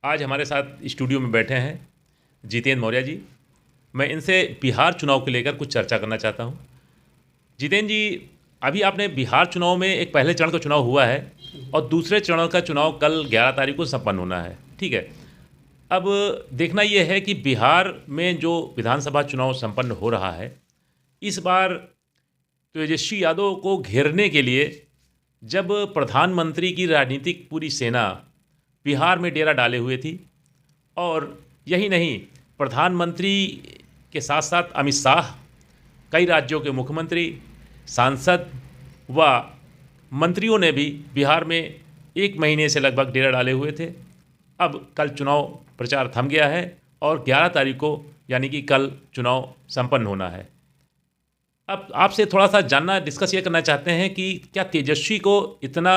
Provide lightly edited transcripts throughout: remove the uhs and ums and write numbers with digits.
आज हमारे साथ स्टूडियो में बैठे हैं जितेंद्र मौर्य जी। मैं इनसे बिहार चुनाव को लेकर कुछ चर्चा करना चाहता हूं। जितेंद्र जी, अभी आपने बिहार चुनाव में एक पहले चरण का चुनाव हुआ है और दूसरे चरण का चुनाव कल 11 तारीख को संपन्न होना है, ठीक है। अब देखना यह है कि बिहार में जो विधानसभा चुनाव संपन्न हो रहा है, इस बार तेजस्वी यादव को घेरने के लिए जब प्रधानमंत्री की राजनीतिक पूरी सेना बिहार में डेरा डाले हुए थी, और यही नहीं, प्रधानमंत्री के साथ साथ अमित शाह, कई राज्यों के मुख्यमंत्री, सांसद व मंत्रियों ने भी बिहार में एक महीने से लगभग डेरा डाले हुए थे। अब कल चुनाव प्रचार थम गया है और 11 तारीख को यानी कि कल चुनाव संपन्न होना है। अब आपसे थोड़ा सा जानना, डिस्कस ये करना चाहते हैं कि क्या तेजस्वी को इतना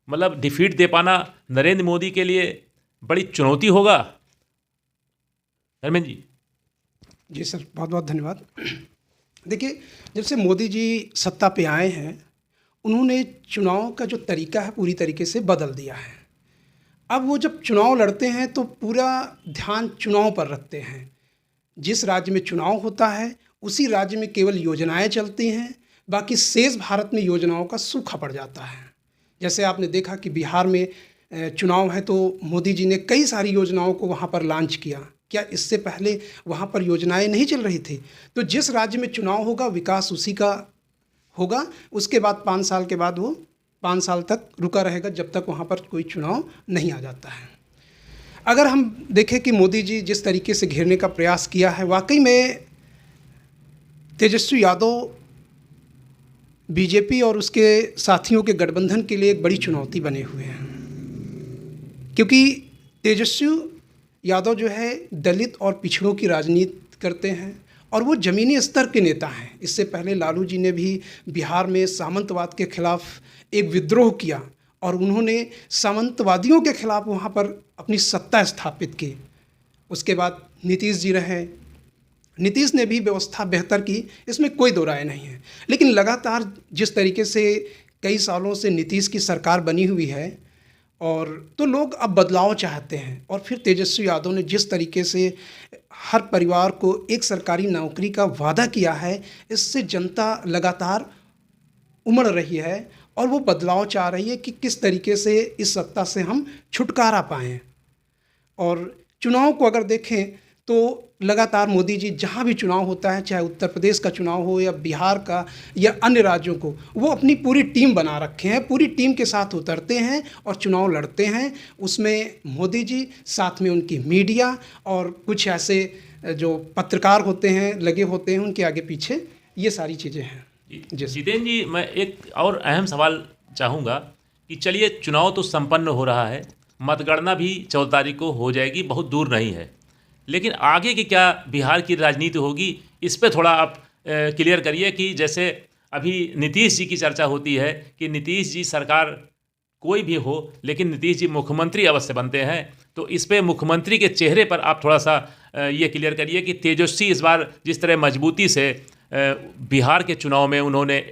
डिफीट दे पाना नरेंद्र मोदी के लिए बड़ी चुनौती होगा? धर्मेंद्र जी। जी सर, बहुत बहुत धन्यवाद। देखिए, जब से मोदी जी सत्ता पे आए हैं, उन्होंने चुनाव का जो तरीका है पूरी तरीके से बदल दिया है। अब वो जब चुनाव लड़ते हैं तो पूरा ध्यान चुनाव पर रखते हैं। जिस राज्य में चुनाव होता है उसी राज्य में केवल योजनाएं चलती हैं, बाकी शेष भारत में योजनाओं का सूखा पड़ जाता है। जैसे आपने देखा कि बिहार में चुनाव है तो मोदी जी ने कई सारी योजनाओं को वहाँ पर लॉन्च किया। क्या इससे पहले वहाँ पर योजनाएं नहीं चल रही थी? तो जिस राज्य में चुनाव होगा विकास उसी का होगा। उसके बाद 5 साल के बाद वो 5 साल तक रुका रहेगा, जब तक वहाँ पर कोई चुनाव नहीं आ जाता है। अगर हम देखें कि मोदी जी जिस तरीके से घेरने का प्रयास किया है, वाकई में तेजस्वी यादव बीजेपी और उसके साथियों के गठबंधन के लिए एक बड़ी चुनौती बने हुए हैं, क्योंकि तेजस्वी यादव जो है दलित और पिछड़ों की राजनीति करते हैं और वो ज़मीनी स्तर के नेता हैं। इससे पहले लालू जी ने भी बिहार में सामंतवाद के खिलाफ एक विद्रोह किया और उन्होंने सामंतवादियों के खिलाफ वहाँ पर अपनी सत्ता स्थापित की। उसके बाद नीतीश जी रहे, नीतीश ने भी व्यवस्था बेहतर की, इसमें कोई दो राय नहीं है। लेकिन लगातार जिस तरीके से कई सालों से नीतीश की सरकार बनी हुई है, और तो लोग अब बदलाव चाहते हैं। और फिर तेजस्वी यादव ने जिस तरीके से हर परिवार को एक सरकारी नौकरी का वादा किया है, इससे जनता लगातार उमड़ रही है और वो बदलाव चाह रही है कि किस तरीके से इस सत्ता से हम छुटकारा पाएँ। और चुनाव को अगर देखें तो लगातार मोदी जी जहाँ भी चुनाव होता है, चाहे उत्तर प्रदेश का चुनाव हो या बिहार का या अन्य राज्यों को, वो अपनी पूरी टीम बना रखे हैं, पूरी टीम के साथ उतरते हैं और चुनाव लड़ते हैं। उसमें मोदी जी, साथ में उनकी मीडिया और कुछ ऐसे जो पत्रकार होते हैं लगे होते हैं उनके आगे पीछे, ये सारी चीज़ें हैं। जितेंद्र जी, मैं एक और अहम सवाल चाहूँगा कि चलिए चुनाव तो संपन्न हो रहा है, मतगणना भी 14 तारीख को हो जाएगी, बहुत दूर नहीं है, लेकिन आगे की क्या बिहार की राजनीति होगी, इस पे थोड़ा आप क्लियर करिए। कि जैसे अभी नीतीश जी की चर्चा होती है कि नीतीश जी सरकार कोई भी हो लेकिन नीतीश जी मुख्यमंत्री अवश्य बनते हैं, तो इस पे मुख्यमंत्री के चेहरे पर आप थोड़ा सा ये क्लियर करिए कि तेजस्वी इस बार जिस तरह मजबूती से बिहार के चुनाव में उन्होंने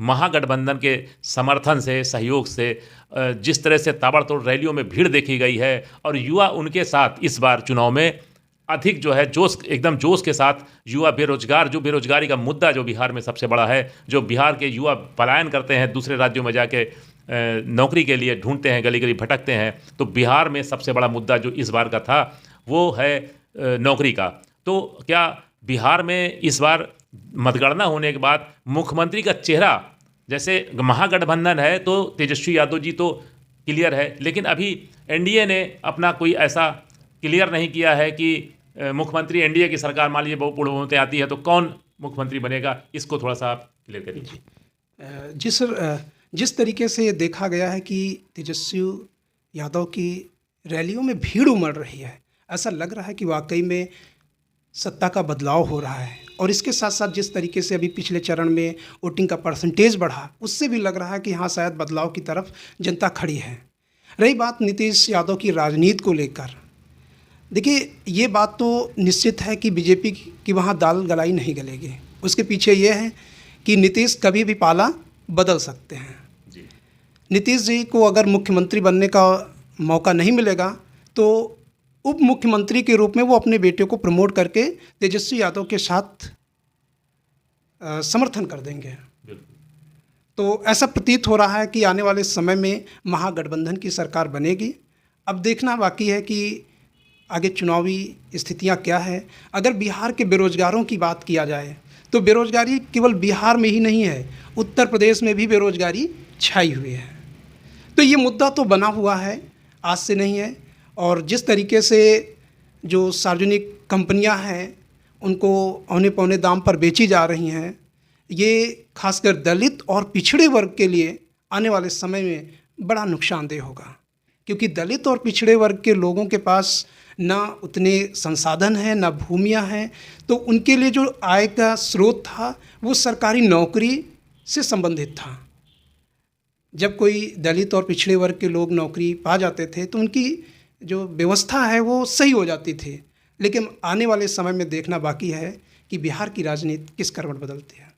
महागठबंधन के समर्थन से, सहयोग से जिस तरह से ताबड़तोड़ रैलियों में भीड़ देखी गई है और युवा उनके साथ इस बार चुनाव में अधिक जो है जोश, एकदम जोश के साथ युवा बेरोजगार, जो बेरोजगारी का मुद्दा जो बिहार में सबसे बड़ा है, जो बिहार के युवा पलायन करते हैं, दूसरे राज्यों में जाके नौकरी के लिए ढूंढते हैं, गली गली भटकते हैं, तो बिहार में सबसे बड़ा मुद्दा जो इस बार का था वो है नौकरी का। तो क्या बिहार में इस बार मतगणना होने के बाद मुख्यमंत्री का चेहरा, जैसे महागठबंधन है तो तेजस्वी यादव जी तो क्लियर है, लेकिन अभी एनडीए ने अपना कोई ऐसा क्लियर नहीं किया है कि मुख्यमंत्री, एनडीए की सरकार मान लीजिए बहुमत आती है तो कौन मुख्यमंत्री बनेगा, इसको थोड़ा सा आप क्लियर करिए। जी सर, जिस तरीके से ये देखा गया है कि तेजस्वी यादव की रैलियों में भीड़ उमड़ रही है, ऐसा लग रहा है कि वाकई में सत्ता का बदलाव हो रहा है। और इसके साथ साथ जिस तरीके से अभी पिछले चरण में वोटिंग का परसेंटेज बढ़ा, उससे भी लग रहा है कि हाँ, शायद बदलाव की तरफ जनता खड़ी है। रही बात नीतीश यादव की राजनीति को लेकर, देखिए ये बात तो निश्चित है कि बीजेपी की वहाँ दाल गलाई नहीं गलेगी। उसके पीछे ये है कि नीतीश कभी भी पाला बदल सकते हैं। नीतीश जी को अगर मुख्यमंत्री बनने का मौका नहीं मिलेगा तो उप मुख्यमंत्री के रूप में वो अपने बेटे को प्रमोट करके तेजस्वी यादव के साथ समर्थन कर देंगे। तो ऐसा प्रतीत हो रहा है कि आने वाले समय में महागठबंधन की सरकार बनेगी। अब देखना बाकी है कि आगे चुनावी स्थितियां क्या है। अगर बिहार के बेरोजगारों की बात किया जाए तो बेरोजगारी केवल बिहार में ही नहीं है, उत्तर प्रदेश में भी बेरोजगारी छाई हुई है। तो ये मुद्दा तो बना हुआ है, आज से नहीं है। और जिस तरीके से जो सार्वजनिक कंपनियां हैं उनको औने पौने दाम पर बेची जा रही हैं, ये खासकर दलित और पिछड़े वर्ग के लिए आने वाले समय में बड़ा नुकसानदेह होगा, क्योंकि दलित और पिछड़े वर्ग के लोगों के पास ना उतने संसाधन हैं, ना भूमियां हैं। तो उनके लिए जो आय का स्रोत था वो सरकारी नौकरी से संबंधित था। जब कोई दलित और पिछड़े वर्ग के लोग नौकरी पा जाते थे तो उनकी जो व्यवस्था है वो सही हो जाती थी। लेकिन आने वाले समय में देखना बाकी है कि बिहार की राजनीति किस करवट बदलती है।